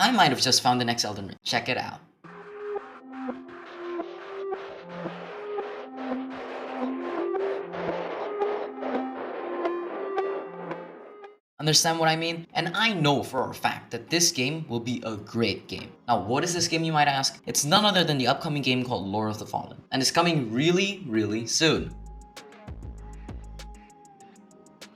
I might have just found the next Elden Ring. Check it out. Understand what I mean? And I know for a fact that this game will be a great game. Now, what is this game, you might ask? It's none other than the upcoming game called Lord of the Fallen, and it's coming really soon.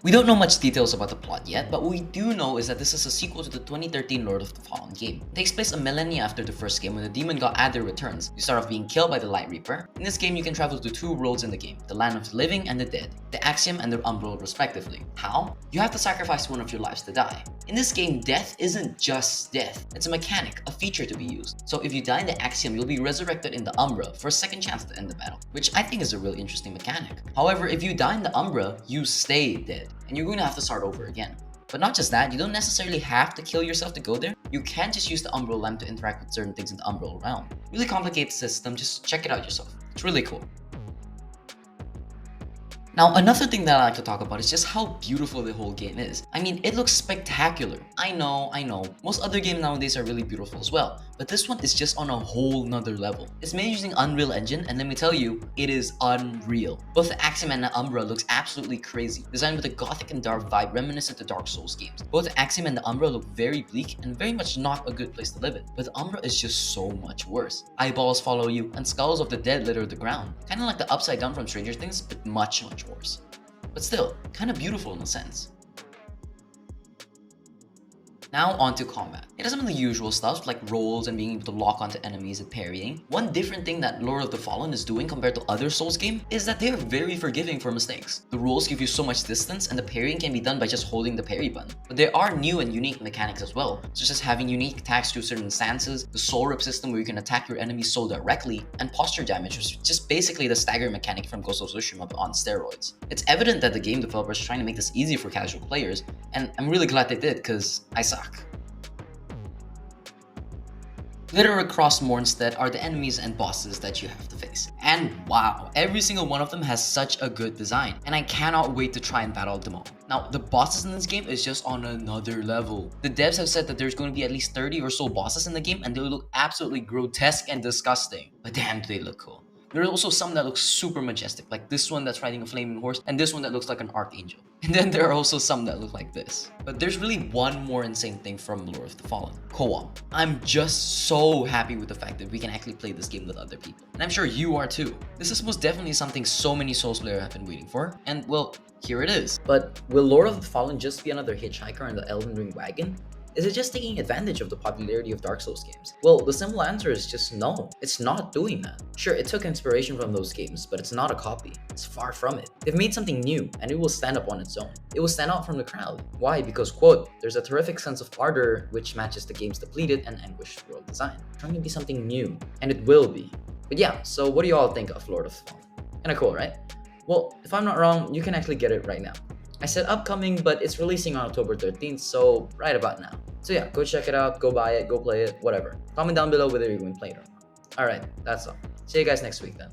We don't know much details about the plot yet, but what we do know is that this is a sequel to the 2013 Lord of the Fallen game. It takes place a millennia after the first game when the demon god Adder returns. You start off being killed by the Light Reaper. In this game, you can travel to two worlds in the game, the land of the living and the dead, the Axiom and the Umbral respectively. How? You have to sacrifice one of your lives to die. In this game, death isn't just death. It's a mechanic, a feature to be used. So if you die in the Axiom, you'll be resurrected in the Umbra for a second chance to end the battle, which I think is a really interesting mechanic. However, if you die in the Umbra, you stay dead, and you're going to have to start over again. But not just that, you don't necessarily have to kill yourself to go there. You can just use the Umbral lamp to interact with certain things in the Umbral realm. Really complicated system, just check it out yourself. It's really cool. Now, another thing that I like to talk about is just how beautiful the whole game is. I mean, it looks spectacular. I know. Most other games nowadays are really beautiful as well, but this one is just on a whole nother level. It's made using Unreal Engine, and let me tell you, it is unreal. Both the Axiom and the Umbra looks absolutely crazy, designed with a gothic and dark vibe reminiscent to Dark Souls games. Both the Axiom and the Umbra look very bleak and very much not a good place to live in, but the Umbra is just so much worse. Eyeballs follow you, and skulls of the dead litter the ground. Kinda like the Upside Down from Stranger Things, but much worse. But still, kinda beautiful in a sense. Now on to combat. It has some of the usual stuff like rolls and being able to lock onto enemies and parrying. One different thing that Lord of the Fallen is doing compared to other Souls games is that they are very forgiving for mistakes. The rolls give you so much distance and the parrying can be done by just holding the parry button. But there are new and unique mechanics as well, such as having unique attacks to certain stances, the soul rip system where you can attack your enemy's soul directly, and posture damage, which is just basically the stagger mechanic from Ghost of Tsushima but on steroids. It's evident that the game developers are trying to make this easy for casual players, and I'm really glad they did because I suck. Littered across Mornstead are the enemies and bosses that you have to face. And wow, every single one of them has such a good design, and I cannot wait to try and battle them all. Now, the bosses in this game is just on another level. The devs have said that there's going to be at least 30 or so bosses in the game, and they look absolutely grotesque and disgusting. But damn, do they look cool. There are also some that look super majestic, like this one that's riding a flaming horse, and this one that looks like an archangel. And then there are also some that look like this. But there's really one more insane thing from Lord of the Fallen: co-op. I'm just so happy with the fact that we can actually play this game with other people. And I'm sure you are too. This is most definitely something so many Souls players have been waiting for, and well, here it is. But will Lord of the Fallen just be another hitchhiker in the Elden Ring wagon? Is it just taking advantage of the popularity of Dark Souls games? Well, the simple answer is just no. It's not doing that. Sure, it took inspiration from those games, but it's not a copy. It's far from it. They've made something new, and it will stand up on its own. It will stand out from the crowd. Why? Because, quote, there's a terrific sense of ardor which matches the game's depleted and anguished world design. Trying to be something new, and it will be. But yeah, so what do you all think of Lord of the Fallen? Kinda cool, right? Well, if I'm not wrong, you can actually get it right now. I said upcoming, but it's releasing on October 13th, so right about now. So yeah, go check it out, go buy it, go play it, whatever. Comment down below whether you're going to play it or not. Alright, that's all. See you guys next week then.